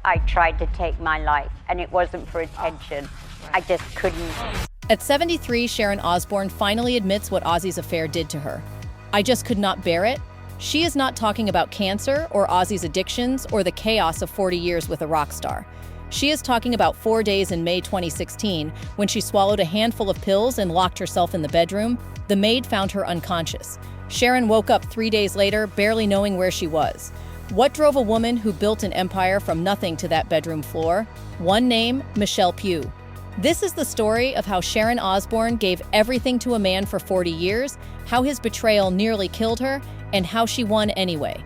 I tried to take my life, and it wasn't for attention. I just couldn't. At 73, Sharon Osbourne finally admits what Ozzy's affair did to her. I just could not bear it. She is not talking about cancer or Ozzy's addictions or the chaos of 40 years with a rock star. She is talking about 4 days in May 2016 when she swallowed a handful of pills and locked herself in the bedroom. The maid found her unconscious. Sharon woke up 3 days later, barely knowing where she was. What drove a woman who built an empire from nothing to that bedroom floor? One name, Michelle Pugh. This is the story of how Sharon Osbourne gave everything to a man for 40 years, how his betrayal nearly killed her, and how she won anyway.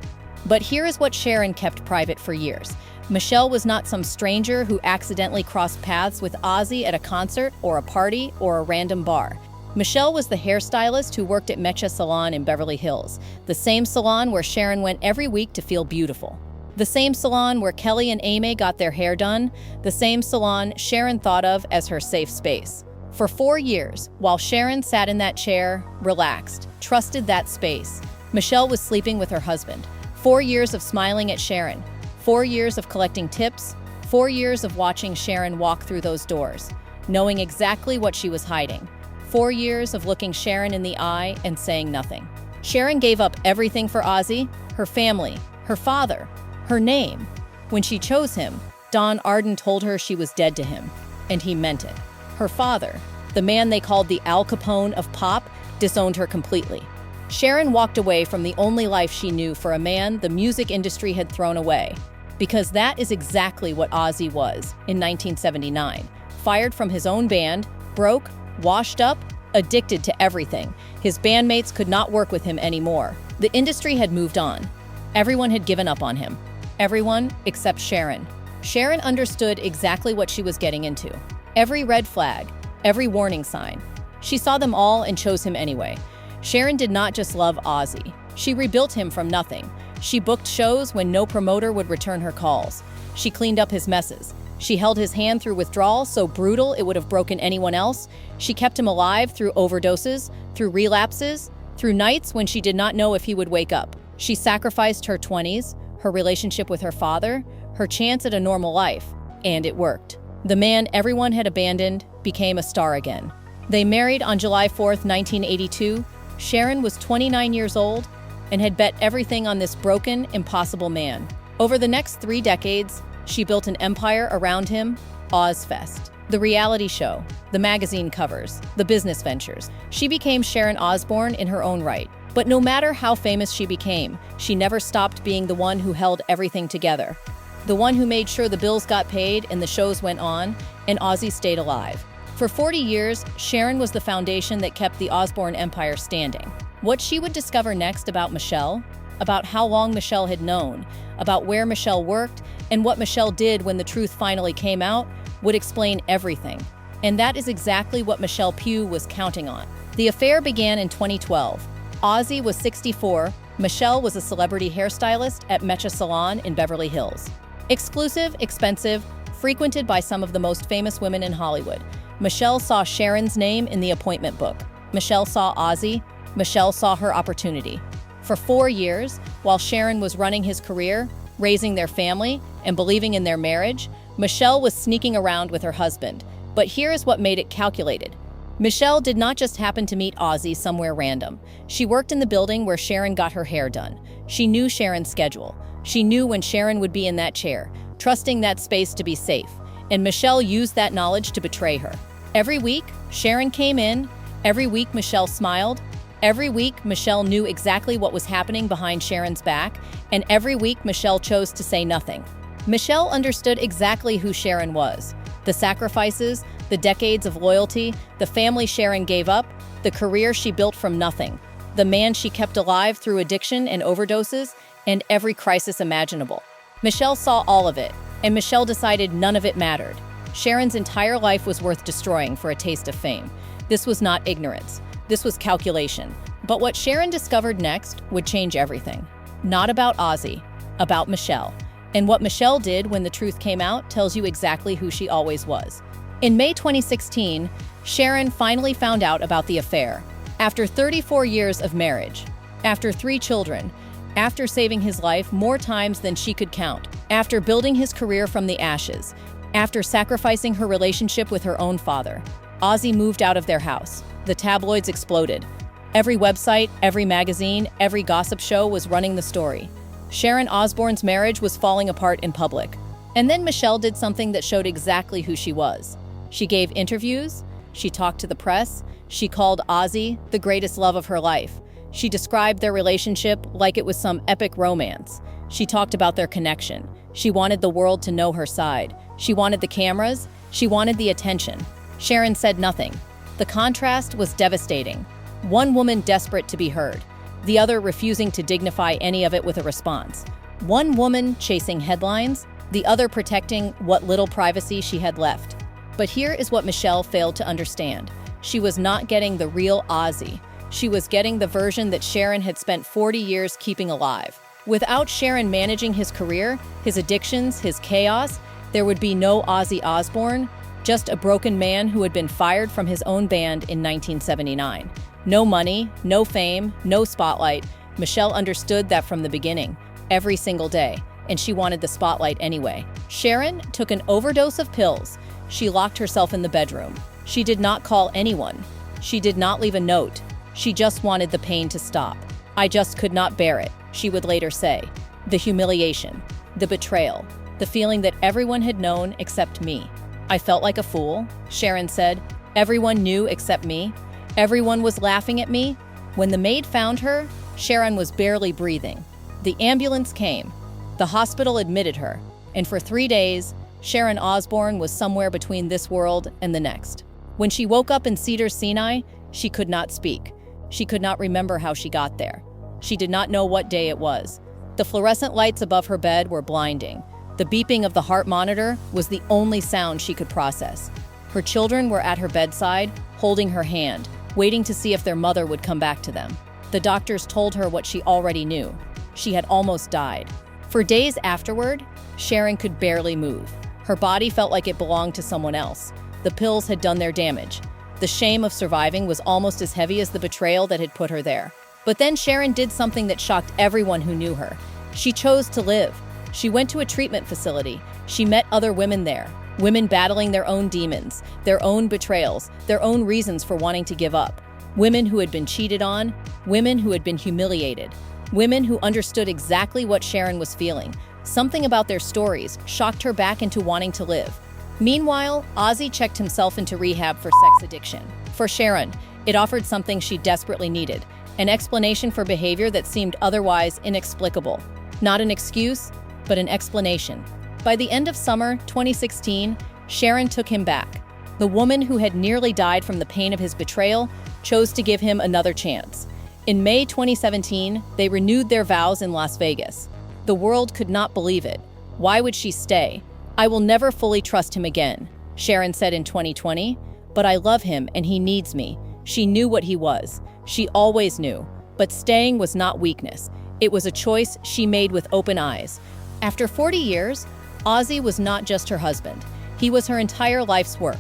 But here is what Sharon kept private for years. Michelle was not some stranger who accidentally crossed paths with Ozzy at a concert or a party or a random bar. Michelle was the hairstylist who worked at Mecha Salon in Beverly Hills, the same salon where Sharon went every week to feel beautiful. The same salon where Kelly and Amy got their hair done, the same salon Sharon thought of as her safe space. For 4 years, while Sharon sat in that chair, relaxed, trusted that space, Michelle was sleeping with her husband. 4 years of smiling at Sharon, 4 years of collecting tips, 4 years of watching Sharon walk through those doors, knowing exactly what she was hiding. 4 years of looking Sharon in the eye and saying nothing. Sharon gave up everything for Ozzy, her family, her father, her name. When she chose him, Don Arden told her she was dead to him, and he meant it. Her father, the man they called the Al Capone of pop, disowned her completely. Sharon walked away from the only life she knew for a man the music industry had thrown away. Because that is exactly what Ozzy was in 1979. Fired from his own band, broke, washed up, addicted to everything. His bandmates could not work with him anymore. The industry had moved on. Everyone had given up on him. Everyone except Sharon. Sharon understood exactly what she was getting into. Every red flag, every warning sign. She saw them all and chose him anyway. Sharon did not just love Ozzy. She rebuilt him from nothing. She booked shows when no promoter would return her calls. She cleaned up his messes. She held his hand through withdrawal so brutal it would have broken anyone else. She kept him alive through overdoses, through relapses, through nights when she did not know if he would wake up. She sacrificed her 20s, her relationship with her father, her chance at a normal life, and it worked. The man everyone had abandoned became a star again. They married on July 4th, 1982. Sharon was 29 years old and had bet everything on this broken, impossible man. Over the next 3 decades, she built an empire around him, Ozfest. The reality show, the magazine covers, the business ventures. She became Sharon Osbourne in her own right. But no matter how famous she became, she never stopped being the one who held everything together. The one who made sure the bills got paid and the shows went on, and Ozzy stayed alive. For 40 years, Sharon was the foundation that kept the Osbourne empire standing. What she would discover next about Michelle, about how long Michelle had known, about where Michelle worked, and what Michelle did when the truth finally came out, would explain everything. And that is exactly what Michelle Pugh was counting on. The affair began in 2012. Ozzy was 64, Michelle was a celebrity hairstylist at Mecha Salon in Beverly Hills. Exclusive, expensive, frequented by some of the most famous women in Hollywood. Michelle saw Sharon's name in the appointment book. Michelle saw Ozzy. Michelle saw her opportunity. For 4 years, while Sharon was running his career, raising their family, and believing in their marriage, Michelle was sneaking around with her husband. But here is what made it calculated. Michelle did not just happen to meet Ozzy somewhere random. She worked in the building where Sharon got her hair done. She knew Sharon's schedule. She knew when Sharon would be in that chair, trusting that space to be safe. And Michelle used that knowledge to betray her. Every week, Sharon came in. Every week, Michelle smiled. Every week, Michelle knew exactly what was happening behind Sharon's back. And every week, Michelle chose to say nothing. Michelle understood exactly who Sharon was. The sacrifices, the decades of loyalty, the family Sharon gave up, the career she built from nothing, the man she kept alive through addiction and overdoses, and every crisis imaginable. Michelle saw all of it, and Michelle decided none of it mattered. Sharon's entire life was worth destroying for a taste of fame. This was not ignorance. This was calculation. But what Sharon discovered next would change everything. Not about Ozzy, about Michelle. And what Michelle did when the truth came out tells you exactly who she always was. In May 2016, Sharon finally found out about the affair. After 34 years of marriage, after 3 children, after saving his life more times than she could count, After building his career from the ashes, after sacrificing her relationship with her own father, Ozzy moved out of their house. The tabloids exploded. Every website, every magazine, every gossip show was running the story. Sharon Osbourne's marriage was falling apart in public. And then Michelle did something that showed exactly who she was. She gave interviews, she talked to the press, she called Ozzy the greatest love of her life. She described their relationship like it was some epic romance. She talked about their connection. She wanted the world to know her side. She wanted the cameras. She wanted the attention. Sharon said nothing. The contrast was devastating. One woman desperate to be heard, the other refusing to dignify any of it with a response. One woman chasing headlines, the other protecting what little privacy she had left. But here is what Michelle failed to understand. She was not getting the real Ozzy. She was getting the version that Sharon had spent 40 years keeping alive. Without Sharon managing his career, his addictions, his chaos, there would be no Ozzy Osbourne, just a broken man who had been fired from his own band in 1979. No money, no fame, no spotlight. Michelle understood that from the beginning, every single day, and she wanted the spotlight anyway. Sharon took an overdose of pills. She locked herself in the bedroom. She did not call anyone. She did not leave a note. She just wanted the pain to stop. I just could not bear it, she would later say. The humiliation, the betrayal, the feeling that everyone had known except me. I felt like a fool, Sharon said. Everyone knew except me. Everyone was laughing at me. When the maid found her, Sharon was barely breathing. The ambulance came. The hospital admitted her. And for 3 days, Sharon Osbourne was somewhere between this world and the next. When she woke up in Cedars-Sinai, she could not speak. She could not remember how she got there. She did not know what day it was. The fluorescent lights above her bed were blinding. The beeping of the heart monitor was the only sound she could process. Her children were at her bedside, holding her hand, waiting to see if their mother would come back to them. The doctors told her what she already knew. She had almost died. For days afterward, Sharon could barely move. Her body felt like it belonged to someone else. The pills had done their damage. The shame of surviving was almost as heavy as the betrayal that had put her there. But then Sharon did something that shocked everyone who knew her. She chose to live. She went to a treatment facility. She met other women there, women battling their own demons, their own betrayals, their own reasons for wanting to give up. Women who had been cheated on, women who had been humiliated, women who understood exactly what Sharon was feeling. Something about their stories shocked her back into wanting to live. Meanwhile, Ozzy checked himself into rehab for sex addiction. For Sharon, it offered something she desperately needed, an explanation for behavior that seemed otherwise inexplicable. Not an excuse, but an explanation. By the end of summer 2016, Sharon took him back. The woman who had nearly died from the pain of his betrayal chose to give him another chance. In May 2017, they renewed their vows in Las Vegas. The world could not believe it. Why would she stay? I will never fully trust him again, Sharon said in 2020, but I love him and he needs me. She knew what he was. She always knew. But staying was not weakness. It was a choice she made with open eyes. After 40 years, Ozzy was not just her husband. He was her entire life's work.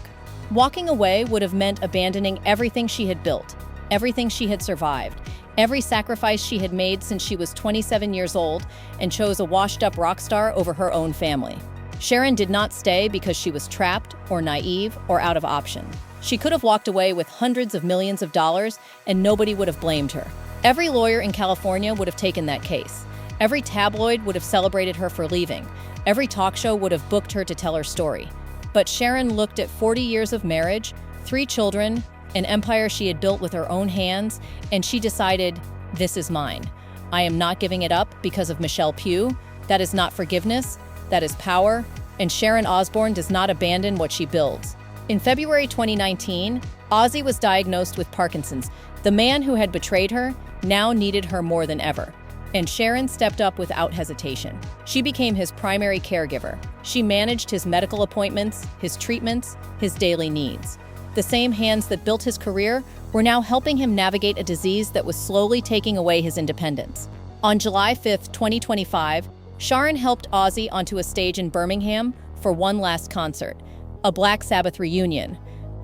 Walking away would have meant abandoning everything she had built, everything she had survived, every sacrifice she had made since she was 27 years old and chose a washed-up rock star over her own family. Sharon did not stay because she was trapped or naive or out of option. She could have walked away with hundreds of millions of dollars and nobody would have blamed her. Every lawyer in California would have taken that case. Every tabloid would have celebrated her for leaving. Every talk show would have booked her to tell her story. But Sharon looked at 40 years of marriage, 3 children, an empire she had built with her own hands, and she decided, this is mine. I am not giving it up because of Michelle Pugh. That is not forgiveness. That is power, and Sharon Osbourne does not abandon what she builds. In February 2019, Ozzy was diagnosed with Parkinson's. The man who had betrayed her now needed her more than ever. And Sharon stepped up without hesitation. She became his primary caregiver. She managed his medical appointments, his treatments, his daily needs. The same hands that built his career were now helping him navigate a disease that was slowly taking away his independence. On July 5, 2025, Sharon helped Ozzy onto a stage in Birmingham for one last concert, a Black Sabbath reunion.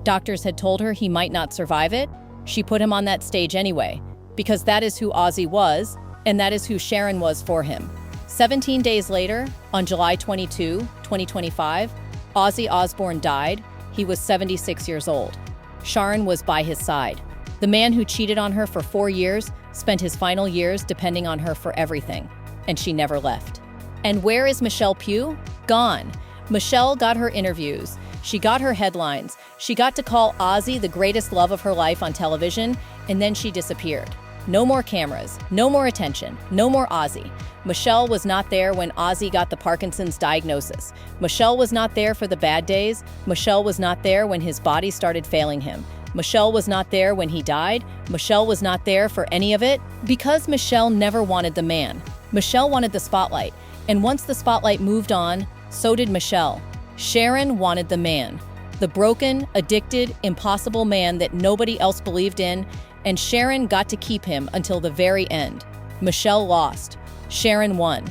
Doctors had told her he might not survive it. She put him on that stage anyway, because that is who Ozzy was, and that is who Sharon was for him. 17 days later, on July 22, 2025, Ozzy Osbourne died. He was 76 years old. Sharon was by his side. The man who cheated on her for 4 years spent his final years depending on her for everything, and she never left. And where is Michelle Pugh? Gone. Michelle got her interviews. She got her headlines. She got to call Ozzy the greatest love of her life on television, and then she disappeared. No more cameras, no more attention, no more Ozzy. Michelle was not there when Ozzy got the Parkinson's diagnosis. Michelle was not there for the bad days. Michelle was not there when his body started failing him. Michelle was not there when he died. Michelle was not there for any of it because Michelle never wanted the man. Michelle wanted the spotlight, and once the spotlight moved on, so did Michelle. Sharon wanted the man, the broken, addicted, impossible man that nobody else believed in, and Sharon got to keep him until the very end. Michelle lost. Sharon won.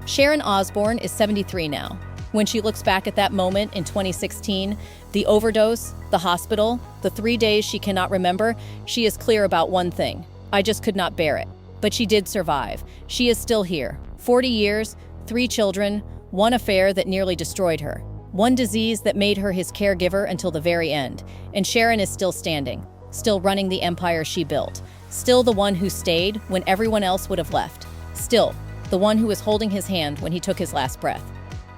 Sharon Osbourne is 73 now. When she looks back at that moment in 2016, the overdose, the hospital, the 3 days she cannot remember, she is clear about one thing: I just could not bear it. But she did survive. She is still here. 40 years, 3 children, 1 affair that nearly destroyed her, 1 disease that made her his caregiver until the very end. And Sharon is still standing, still running the empire she built, still the one who stayed when everyone else would have left, still the one who was holding his hand when he took his last breath.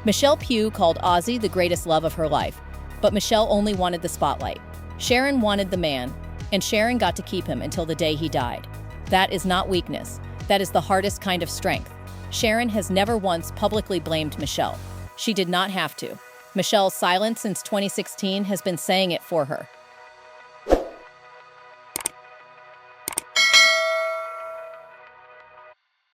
Michelle Pugh called Ozzy the greatest love of her life, but Michelle only wanted the spotlight. Sharon wanted the man, and Sharon got to keep him until the day he died. That is not weakness. That is the hardest kind of strength. Sharon has never once publicly blamed Michelle. She did not have to. Michelle's silence since 2016 has been saying it for her.